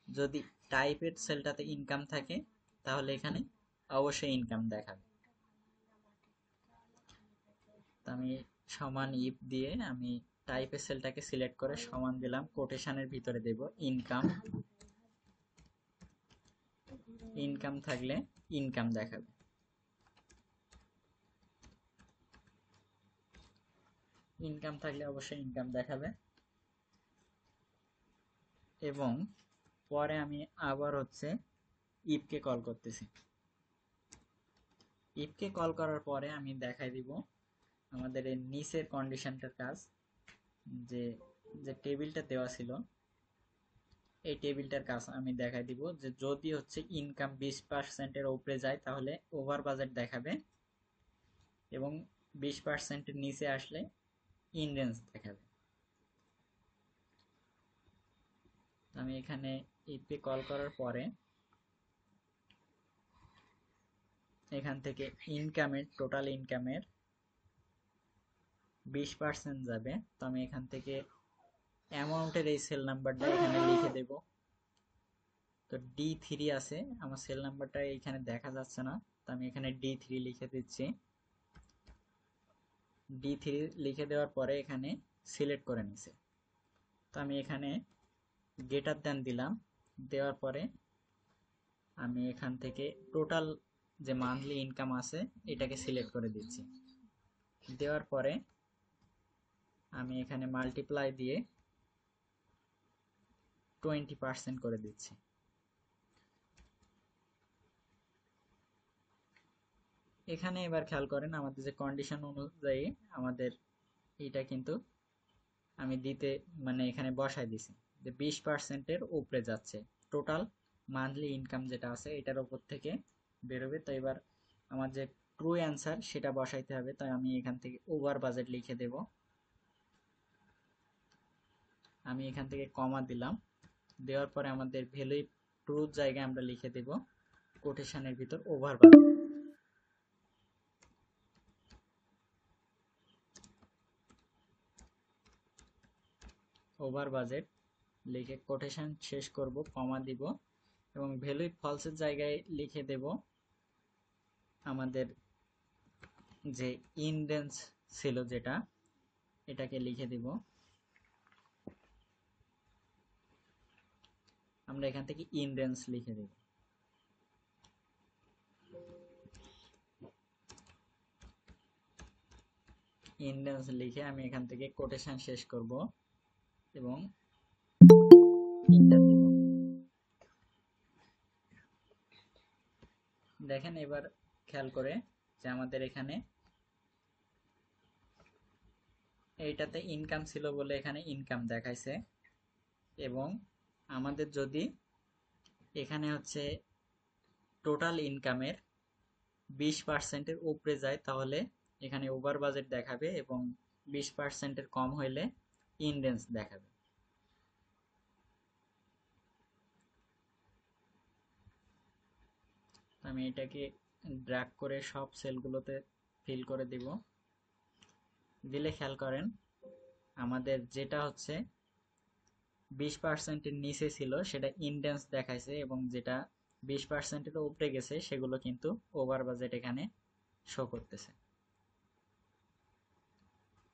যদি টাইপের সেলটাতে ইনকাম থাকে তাহলে এখানে অবশ্যই ইনকাম দেখাবে। তো আমি সমান ইফ দিয়ে আমি টাইপের সেলটাকে সিলেক্ট করে সমান দিলাম, কোটেশনের ভিতরে দেব ইনকাম। ইনকাম থাকলে ইনকাম দেখাবে। ইনকাম থাকলে অবশ্যই ইনকাম দেখাবে। এবং পরে আমি আবার হচ্ছে ইফকে কল করতেছি। ইফকে কল করার পরে আমি দেখাই দিব আমাদের এই নিচের কন্ডিশনটার কাজ, যে যে টেবিলটা দেওয়া ছিল এই টেবিলটার কাজ আমি দেখাই দিব, যে যদি হচ্ছে ইনকাম 20%-এর উপরে যায় তাহলে ওভার বাজেট দেখাবে, এবং 20%-এর নিচে আসলে ইন রেঞ্জ দেখাবে। আমি এখানে ইফকে কল করার পরে এখান থেকে ইনকামের টোটাল ইনকামের 20% যাবে। তো আমি এখান থেকে অ্যামাউন্টের এই সেল নাম্বারটা এখানে লিখে দেব। তো D3 আছে, আমার সেল নাম্বারটা এখানে দেখা যাচ্ছে না, তো আমি এখানে D3 লিখে দিচ্ছি। D3 লিখে দেওয়ার পরে এখানে সিলেক্ট করে নিছে। তো আমি এখানে গ্রেটার দ্যান দিলাম, দেওয়ার পরে আমি এখান থেকে টোটাল যে মান্থলি ইনকাম আছে এটাকে সিলেক্ট করে দিচ্ছি। দেওয়ার পরে আমি এখানে মাল্টিপ্লাই দিয়ে 20% করে দিচ্ছি। এখানে এবার খেয়াল করেন আমাদের যে কন্ডিশন অনুযায়ী আমাদের এটা কিন্তু আমি দিতে মানে এখানে বসাই দিছি যে 20%-এর উপরে যাচ্ছে, টোটাল মান্থলি ইনকাম যেটা আছে এটার উপর থেকে বেরোবে। তো এবার আমার যে ট্রু অ্যান্সার সেটা বসাইতে হবে, তাই আমি এখান থেকে ওভার বাজেট লিখে দেব। আমি এখান থেকে কমা দিলাম, দেওয়ার পরে আমাদের ভ্যালু ট্রুর জায়গায় আমরা লিখে দেব কোটেশনের ভিতর ওভার বাজেট। ওভার বাজেট লিখে কোটেশন শেষ করব, কমা দিব, এবং ভ্যালু ফলসের জায়গায় লিখে দেব আমাদের যে ইন রেঞ্জ ছিল যেটা, এটাকে লিখে দিব। আমরা এখান থেকে ইন রেঞ্জ লিখে দেব। ইন রেঞ্জ লিখে আমি এখান থেকে কোটেশন শেষ করব এবং এন্টার দিব। দেখেন এবার খেয়াল করে যে আমাদের এখানে এইটাতে ইনকাম ছিল বলে এখানে ইনকাম দেখাইছে, এবং আমাদের যদি এখানে হচ্ছে টোটাল ইনকামের 20%-এর উপরে যায় তাহলে এখানে ওভার বাজেট দেখাবে, এবং 20%-এর কম হইলে ইন রেঞ্জ দেখাবে। আমি এটাকে ড্র্যাগ করে সব সেলগুলোতে ফিল করে দিব। দিলে খেয়াল করেন আমাদের যেটা হচ্ছে 20%-এর নিচে ছিল সেটা ইন রেঞ্জ দেখাইছে, এবং যেটা 20%-এর উপরে গেছে সেগুলো কিন্তু ওভার বাজেট এখানে শো করতেছে।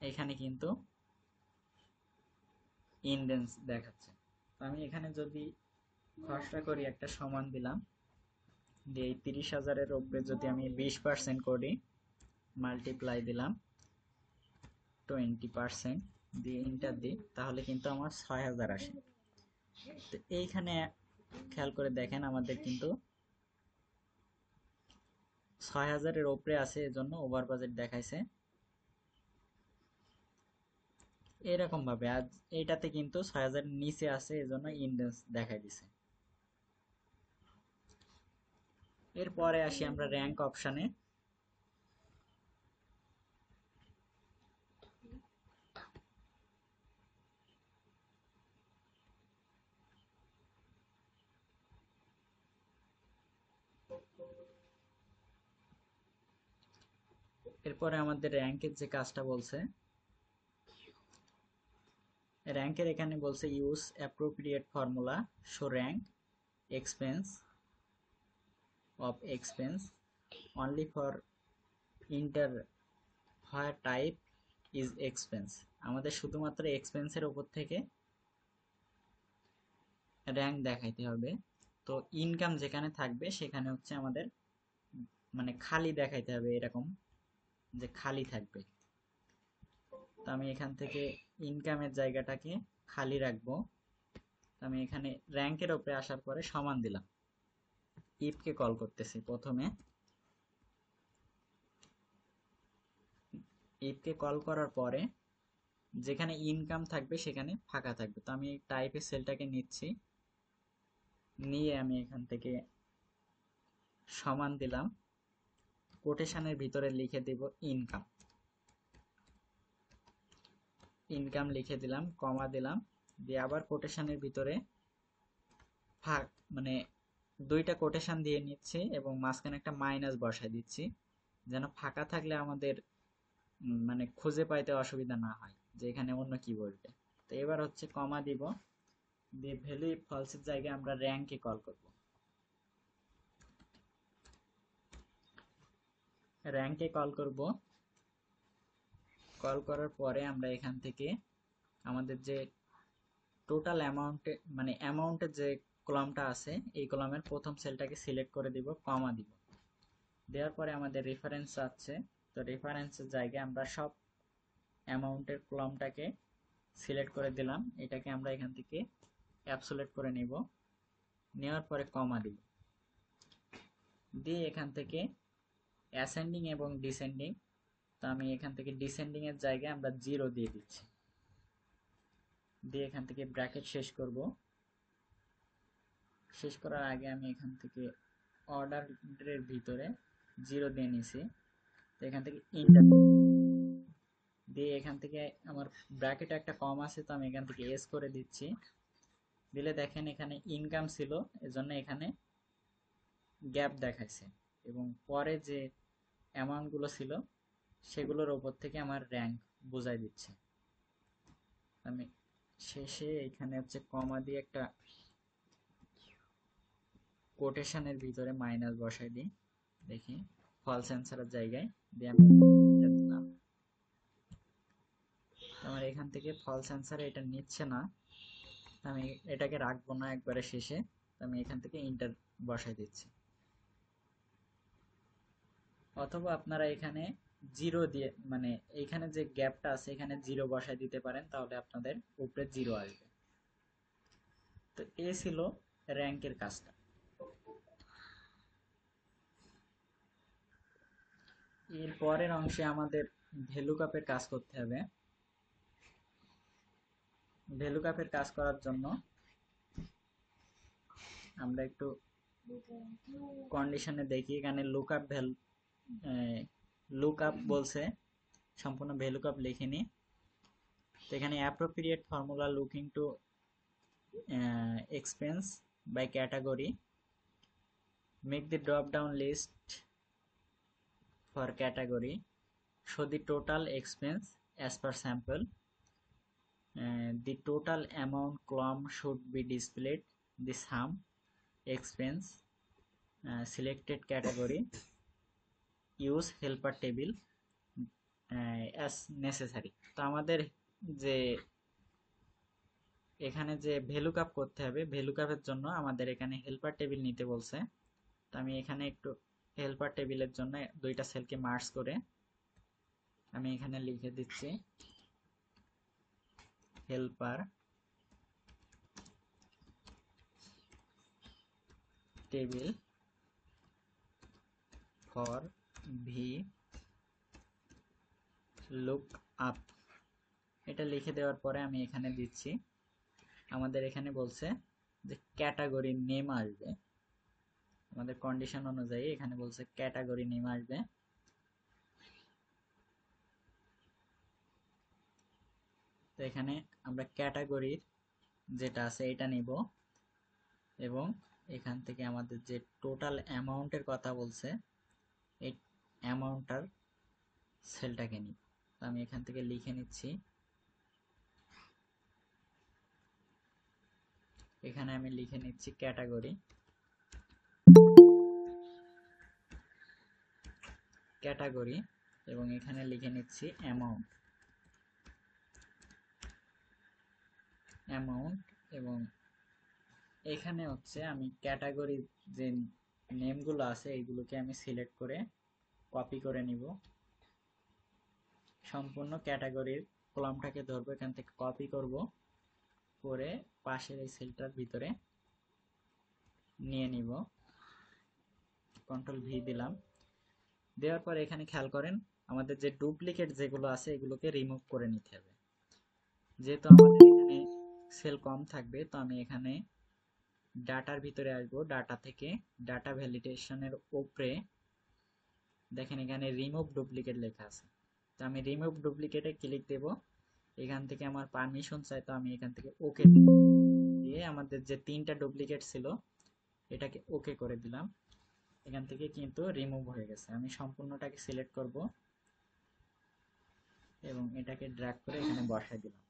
এখানে কিন্তু ইন রেঞ্জ দেখাচ্ছে। আমি এখানে যদি খরচা করি একটা সমান দিলাম, দিয়ে এই 30,000-এর উপরে যদি আমি 20% করি, মাল্টিপ্লাই দিলাম 20% দিয়ে ইন্টার দিই, তাহলে কিন্তু আমার 6,000 আসে। তো এইখানে খেয়াল করে দেখেন আমাদের কিন্তু 6000-এর উপরে আছে, এজন্য ওভার বাজেট দেখাইছে এরকম ভাবে। আজ এইটাতে কিন্তু 6000-এর নিচে আছে, এজন্য ইন্ডেক্স দেখাই দিছে। এরপরে আসি আমরা র্যাঙ্ক অপশানে। এরপরে আমাদের র্যাঙ্কের যে কাজটা বলছে, র্যাঙ্কের এখানে বলছে use appropriate formula show rank expense of expense only for inter where type is expense. আমাদের শুধুমাত্র এক্সপেন্সের উপর থেকে র্যাঙ্ক দেখাইতে হবে। তো ইনকাম যেখানে থাকবে সেখানে হচ্ছে আমাদের মানে খালি দেখাইতে হবে, এরকম যে খালি থাকবে। তো আমি এখান থেকে ইনকামের জায়গাটাকে খালি রাখবো। আমি এখানে র্যাঙ্কের উপরে আসার পরে সমান দিলাম, ইফকে কল করতেছি। প্রথমে ইফকে কল করার পরে যেখানে ইনকাম থাকবে সেখানে ফাঁকা থাকবে। তো আমি টাইপের সেলটাকে নিচ্ছি, নিয়ে আমি এখান থেকে সমান দিলাম, কোটেশনের ভিতরে লিখে দেব ইনকাম। ইনকাম লিখে দিলাম, কমা দিলাম, দিয়ে আবার কোটেশনের ভিতরে মানে দুইটা কোটেশন দিয়ে নিচ্ছি এবং মাঝখানে একটা মাইনাস বসাই দিচ্ছি, যেন ফাঁকা থাকলে আমাদের মানে খুঁজে পাইতে অসুবিধা না হয় যে এখানে অন্য কি বলবে। তো এবার হচ্ছে কমা দিব, দিয়ে ভ্যালু ফলসের জায়গায় আমরা র্যাঙ্কে কল করব। র্যাঙ্কে কল করব, কল করার পরে আমরা এখান থেকে আমাদের যে টোটাল অ্যামাউন্টে মানে অ্যামাউন্টের যে কলামটা আছে এই কলামের প্রথম সেলটাকে সিলেক্ট করে দিব, কমা দিব। দেওয়ার পরে আমাদের রেফারেন্স আছে, তো রেফারেন্সের জায়গায় আমরা সব অ্যামাউন্টের কলামটাকে সিলেক্ট করে দিলাম। এটাকে আমরা এখান থেকে অ্যাবসোলেট করে নিব, নেওয়ার পরে কমা দিব, দিয়ে এখান থেকে অ্যাসেন্ডিং এবং ডিসেন্ডিং। তো আমি এখান থেকে ডিসেন্ডিং এর জায়গায় আমরা 0 দিয়ে দিচ্ছি, দিয়ে এখান থেকে ব্র্যাকেট শেষ করব। শেষ করার আগে আমি এখান থেকে অর্ডারের ভিতরে 0 দিয়ে নিছি। তো এখান থেকে ইন্টার দিয়ে এখান থেকে আমার ব্র্যাকেটে একটা কম আছে, তো আমি এখান থেকে এস করে দিচ্ছি। দিলে দেখেন এখানে ইনকাম ছিল, এজন্য এখানে গ্যাপ দেখাইছে, এবং পরে যে অ্যামাউন্টগুলো ছিল সেগুলোর ওপর থেকে আমার র্যাঙ্ক বোঝাই দিচ্ছে। আমি শেষে এখানে হচ্ছে কমা দিয়ে একটা কোটেশনের ভিতরে মাইনাস বসাই দিই, দেখি ফলস অ্যান্সারের জায়গায় দিয়ে আমি দিলাম। আমার এখান থেকে ফলস অ্যান্সারে এটা নিচ্ছে না, আমি এটাকে রাখবো না একবারে শেষে। আমি এখান থেকে ইন্টার বসাই দিচ্ছি, অথবা আপনারা এখানে 0 দিয়ে মানে এইখানে যে গ্যাপটা আছে এখানে 0 বসাই দিতে পারেন, তাহলে আপনাদের উপরে 0 আসবে। তো এ ছিল র্যাঙ্কের কাজটা। এর পরের অংশে আমাদের ভ্যালুকাপের কাজ করতে হবে। ভ্যালুকাপের কাজ করার জন্য আমরা একটু কন্ডিশনে দেখি, এখানে লুকআপ বলছে, সম্পূর্ণ ভ্যালুকাপ লিখিনি। তো এখানে appropriate formula looking to expense by category, make the drop down list for category, show the total expense as per sample, the total amount column should be displayed, the sum expense selected category, use helper table as necessary। তো আমাদের যে এখানে যে ভ্যালুকাপ করতে হবে, ভ্যালুকাপের জন্য আমাদের এখানে হেল্পার টেবিল নিতে বলছে। তো আমি এখানে একটু হেল্পার টেবিলের জন্য দুইটা সেলকে মার্জ করে আমি এখানে লিখে দিচ্ছি helper table for V look up, এটা লিখে দেওয়ার পরে আমি এখানে দিচ্ছি, আমাদের এখানে বলছে যে ক্যাটাগরি নেম আসবে, আমাদের কন্ডিশন অনুযায়ী এখানে বলছে ক্যাটাগরি নেম আসবে। তো এখানে আমরা ক্যাটাগরির যেটা আছে এটা নিব এবং এখান থেকে আমাদের যে টোটাল অ্যামাউন্টের কথা বলছে এই অ্যামাউন্টটার সেলটাকে নিব। তো আমি এখান থেকে লিখে নিচ্ছি, এখানে আমি লিখে নিচ্ছি ক্যাটাগরি, ক্যাটাগরি এবং এখানে লিখে নিচ্ছি অ্যামাউন্ট, অ্যামাউন্ট এবং এখানে হচ্ছে আমি ক্যাটাগরি যে নেমগুলো আছে এইগুলোকে আমি সিলেক্ট করে কপি করে নিব, সম্পূর্ণ ক্যাটাগরির কলামটাকে ধরবো, এখান থেকে কপি করব, করে পাশের এই সেলটার ভিতরে নিয়ে নিব, কন্ট্রোল ভি দিলাম। দেওয়ার পর এখানে খেয়াল করেন আমাদের যে ডুপ্লিকেট যেগুলো আছে এগুলোকে রিমুভ করে নিতে হবে, যেহেতু আমাদের এখানে সেল কম থাকবে। তো আমি এখানে ডাটার ভিতরে আসবো, ডাটা থেকে ডাটা ভ্যালিডেশনের উপরে দেখেন এখানে রিমুভ ডুপ্লিকেট লেখা আছে, তো আমি রিমুভ ডুপ্লিকেটে ক্লিক দেব, এখান থেকে আমার পারমিশন চাই, তো আমি এখান থেকে ওকে দিয়ে আমাদের যে 3টা ডুপ্লিকেট ছিল এটাকে ওকে করে দিলাম, এখান থেকে কিন্তু রিমুভ হয়ে গেছে। আমি সম্পূর্ণটাকে সিলেক্ট করব এবং এটাকে ড্র্যাগ করে এখানে বসাই দিলাম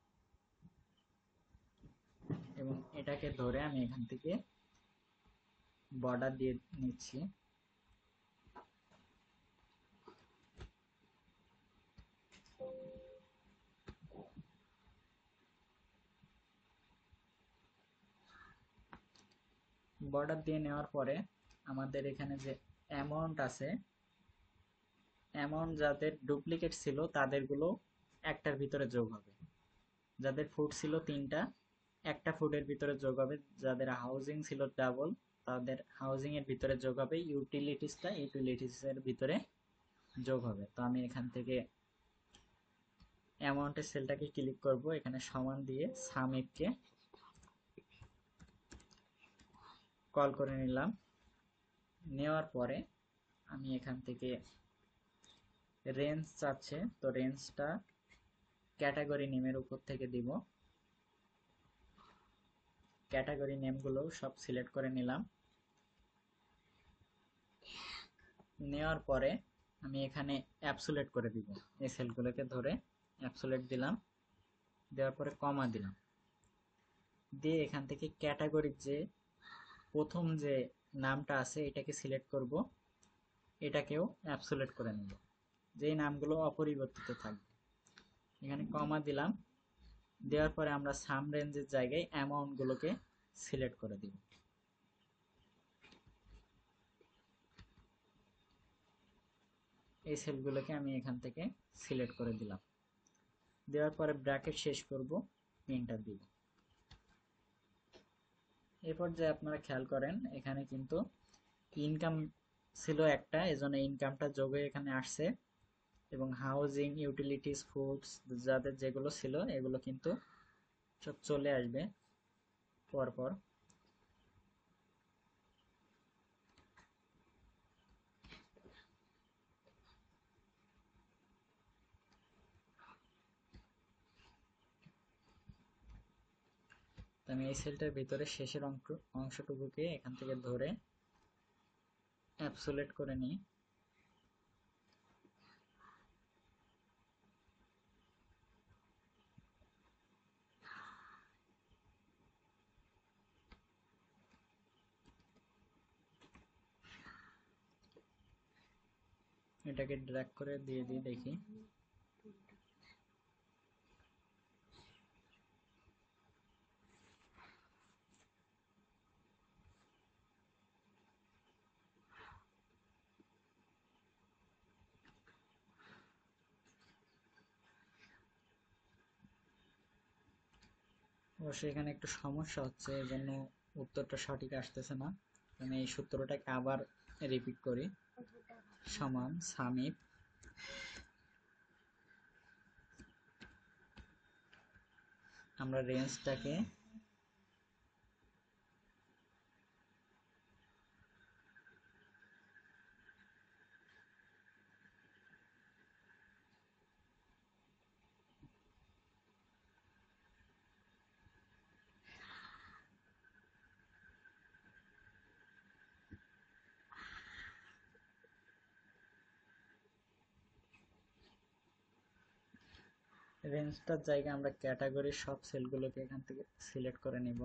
এবং এটাকে ধরে আমি এখান থেকে বর্ডার দিয়ে নিচ্ছি। বর্ডার দিয়ে নেওয়ার পরে আমাদের এখানে যে অ্যামাউন্ট আছে, অ্যামাউন্ট যাদের ডুপ্লিকেট ছিল তাদেরগুলো একটার ভিতরে যোগ হবে, যাদের ফুড ছিল 3টা একটা ফুডের ভিতরে যোগ হবে, যাদের হাউজিং ছিল ডাবল তাদের হাউজিং এর ভিতরে যোগ হবে, ইউটিলিটিসের ভিতরে যোগ হবে। তো আমি এখান থেকে অ্যামাউন্টের সেলটাকে ক্লিক করব, এখানে সমান দিয়ে সামিটকে কল করে নিলাম, নেওয়ার পরে আমি এখান থেকে রেঞ্জ চাচ্ছে, তো রেঞ্জটা ক্যাটাগরি নেমের উপর থেকে দিব, ক্যাটাগরি নেমগুলো সব সিলেক্ট করে নিলাম। নেওয়ার পরে আমি এখানে অ্যাবসোলিউট করে দিব, এই সেলগুলোকে ধরে অ্যাবসোলিউট দিলাম, দেওয়ার পরে কমা দিলাম, দিয়ে এখান থেকে ক্যাটাগরির যে প্রথম যে নামটা আছে এটাকে সিলেক্ট করব, এটাকেও অ্যাবসোলিউট করে নেব, যেই নামগুলো অপরিবর্তিত থাকবে, এখানে কমা দিলাম। দেওয়ার পরে আমরা সাম রেঞ্জের জায়গায় অ্যামাউন্টগুলোকে সিলেক্ট করে দিব, এই সেলগুলোকে আমি এখান থেকে সিলেক্ট করে দিলাম, দেওয়ার পরে ব্র্যাকেট শেষ করব, এন্টার দিব। এরপর যে আপনারা খেয়াল করেন এখানে কিন্তু ইনকাম ছিল একটা, এজন্য ইনকামটা যোগ হয়ে এখানে আসছে এবং হাউজিং, ইউটিলিটিস, ফুডস যাদের যেগুলো ছিল এগুলো কিন্তু সব চলে আসবে পরপর। আমি এই সেলটার ভিতরে শেষের অংশটুকুকে এখান থেকে ধরে অ্যাবসোলিউট করে নিই, এটাকে ড্র্যাগ করে দিয়ে দিই, দেখি অবশ্যই এখানে একটু সমস্যা হচ্ছে, এজন্য উত্তরটা সঠিক আসতেছে না। আমি এই সূত্রটাকে আবার রিপিট করি, সমান সামিপ আমরা রেঞ্জটাকে রেঞ্জটার জায়গায় আমরা ক্যাটাগরির সব সেলগুলোকে এখান থেকে সিলেক্ট করে নিব।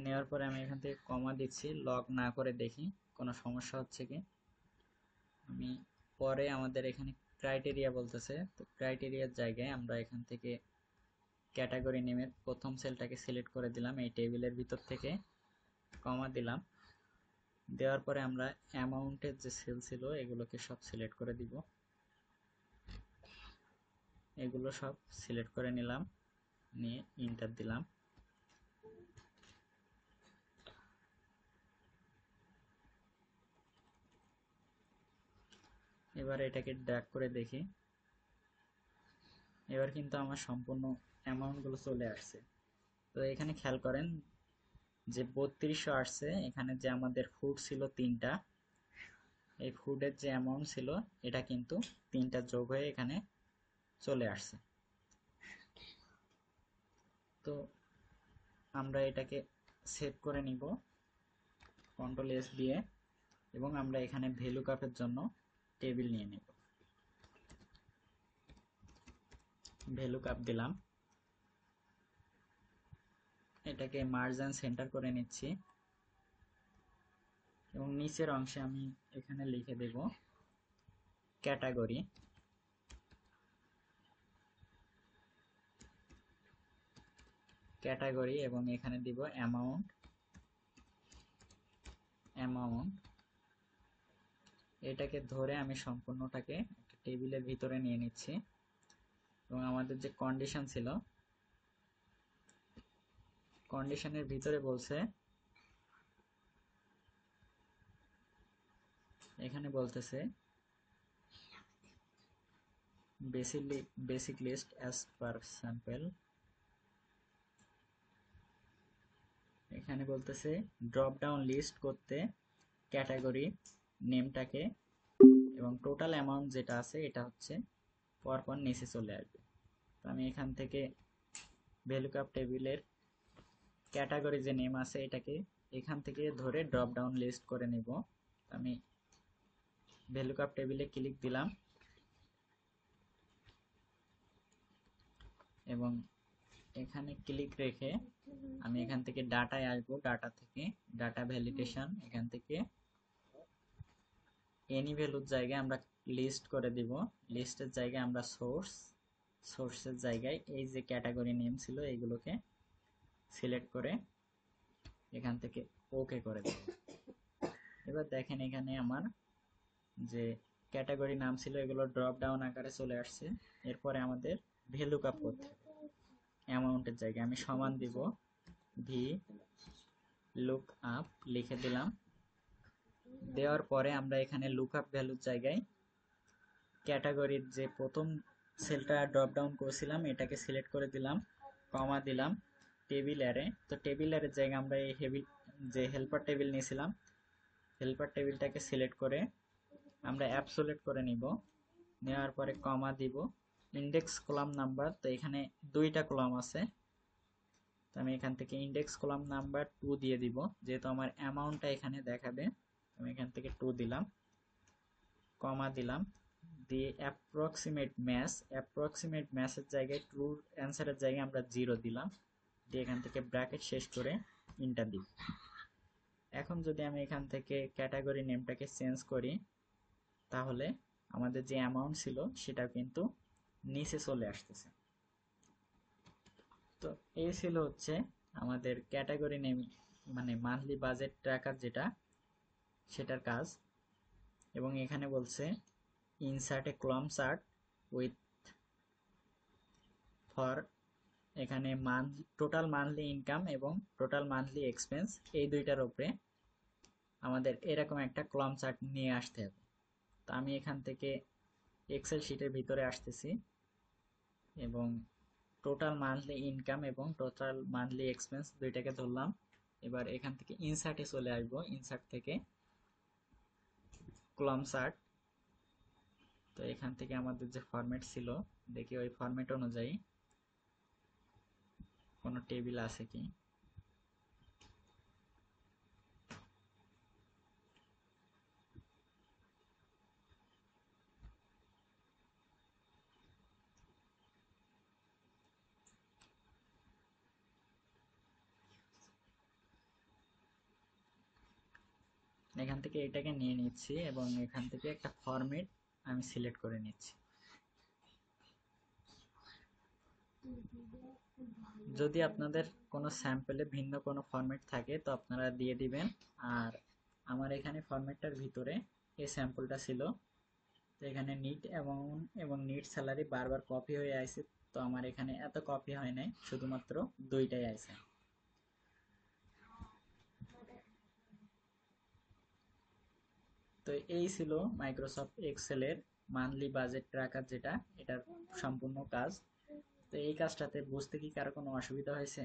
নেওয়ার পরে আমি এখান থেকে কমা দিচ্ছি, লগ না করে দেখি কোনো সমস্যা হচ্ছে কি। আমি পরে আমাদের এখানে ক্রাইটেরিয়া বলতেছে, তো ক্রাইটেরিয়ার জায়গায় আমরা এখান থেকে ক্যাটাগরি নেমের প্রথম সেলটাকে সিলেক্ট করে দিলাম, এই টেবিলের ভিতর থেকে কমা দিলাম। দেওয়ার পরে আমরা অ্যামাউন্টের যে সেল ছিল এগুলোকে সব সিলেক্ট করে দিব, এগুলো সব সিলেক্ট করে নিলাম, নিয়ে ইন্টার দিলাম। এবার এটাকে ড্র্যাগ করে দেখি, এবার কিন্তু আমার সম্পূর্ণ অ্যামাউন্টগুলো চলে আসছে। তো এখানে খেয়াল করেন যে 3200 আসছে, এখানে যে আমাদের ফুড ছিল 3টা, এই ফুডের যে অ্যামাউন্ট ছিল এটা কিন্তু 3টা যোগ হয়ে এখানে চলে আসছে। তো আমরা এটাকে সেভ করে নিব কন্ট্রোল এস দিয়ে, এবং আমরা এখানে ভ্যালু কাপের জন্য টেবিল নিয়ে নেব। ভ্যালু কাপ দিলাম, এটাকে মার্জ এন্ড সেন্টার করে নিচ্ছি, এবং নিচের অংশে আমি এখানে লিখে দেব ক্যাটাগরি। ক্যাটাগরি এবং এখানে দিব অ্যামাউন্ট। এটাকে ধরে আমি সম্পূর্ণটাকে একটা টেবিলের ভিতরে নিয়ে নিচ্ছি, এবং আমাদের যে কন্ডিশন ছিল কন্ডিশনের ভিতরে বলছে, এখানে বলতেছে basic list as per sample. এখানে বলতেছে ড্রপ ডাউন লিস্ট করতে ক্যাটাগরি নেমটাকে এবং টোটাল অ্যামাউন্ট যেটা আছে এটা হচ্ছে পরপর নিচে চলে আসবে। তো আমি এখান থেকে ভ্যালু কাপ টেবিলের ক্যাটাগরি যে নেম আছে এটাকে এখান থেকে ধরে ড্রপ ডাউন লিস্ট করে নিব। আমি ভ্যালু কাপ টেবিলে ক্লিক দিলাম, এবং এখানে ক্লিক রেখে আমি এখান থেকে ডাটায় আসবো, ডাটা থেকে ডাটা ভ্যালিডেশন, এখান থেকে এনি ভ্যালুর জায়গায় আমরা লিস্ট করে দিব, লিস্টের জায়গায় আমরা সোর্সের জায়গায় এই যে ক্যাটাগরি নেম ছিল এইগুলোকে সিলেক্ট করে এখান থেকে ওকে করে দেব। এবার দেখেন এখানে আমার যে ক্যাটাগরি নাম ছিল এগুলো ড্রপ ডাউন আকারে চলে আসছে। এরপরে আমাদের ভ্যালু কাপ করতে হবে, অ্যামাউন্টের জায়গায় আমি সমান দিব ভি লুক আপ লিখে দিলাম। দেওয়ার পরে আমরা এখানে লুক আপ ভ্যালুর জায়গায় ক্যাটাগরির যে প্রথম সেলটা ড্রপ ডাউন করেছিলাম এটাকে সিলেক্ট করে দিলাম, কমা দিলাম, টেবিল অ্যারে। তো টেবিল অ্যারের জায়গায় আমরা এই যে হেল্পার টেবিল নিয়েছিলাম হেল্পার টেবিলটাকে সিলেক্ট করে আমরা অ্যাবসোলিউট করে নিব। নেওয়ার পরে কমা দিব, ইন্ডেক্স কলাম নাম্বার, তো এখানে 2টা কলাম আছে, তো আমি এখান থেকে ইন্ডেক্স কলাম নাম্বার 2 দিয়ে দিব, যেহেতু আমার অ্যামাউন্টটা এখানে দেখাবে আমি এখান থেকে 2 দিলাম, কমা দিলাম, দিয়ে অ্যাপ্রক্সিমেট ম্যাচের জায়গায় ট্রু অ্যান্সারের জায়গায় আমরা 0 দিলাম, দিয়ে এখান থেকে ব্র্যাকেট শেষ করে ইন্টার দিব। এখন যদি আমি এখান থেকে ক্যাটাগরি নেমটাকে চেঞ্জ করি তাহলে আমাদের যে অ্যামাউন্ট ছিল সেটা কিন্তু নিচে চলে আসতেছে। তো এই ছিল হচ্ছে আমাদের ক্যাটাগরি নেম মানে মান্থলি বাজেট ট্র্যাকার যেটা সেটার কাজ। এবং এখানে বলছে insert a column chart with for, এখানে টোটাল মান্থলি ইনকাম এবং টোটাল মান্থলি এক্সপেন্স এই দুইটার উপরে আমাদের এরকম একটা কলাম চার্ট নিয়ে আসতে হবে। তো আমি এখান থেকে এক্সেল শিটের ভিতরে আসতেছি এবং টোটাল মান্থলি ইনকাম এবং টোটাল মান্থলি এক্সপেন্স দুইটাকে ধরলাম। এবার এখান থেকে ইনসার্টে চলে আসবো, ইনসার্ট থেকে কলাম চার্ট। তো এখান থেকে আমাদের যে ফরম্যাট ছিল, দেখি ওই ফরম্যাট অনুযায়ী কোনো টেবিল আছে কি। এখান থেকে এটাকে নিয়ে নিচ্ছি এবং এখান থেকে একটা ফরম্যাট আমি সিলেক্ট করে নিচ্ছি। যদি আপনাদের কোনো স্যাম্পলে ভিন্ন কোনো ফরম্যাট থাকে তো আপনারা দিয়ে দিবেন। আর আমার এখানে ফরম্যাটটার ভিতরে এই স্যাম্পলটা ছিল। তো এখানে নিট অ্যামাউন্ট এবং নিট স্যালারি বারবার কপি হয়ে আছে। তো আমার এখানে এত কপি হয় নাই, শুধুমাত্র দুইটাই আছে। তো এই ছিল মাইক্রোসফট এক্সেলের মান্থলি বাজেট ট্র্যাকার, যেটা এটার সম্পূর্ণ কাজ। তো এই কাজটাতে বুঝতে কি কারো কোনো অসুবিধা হয়েছে?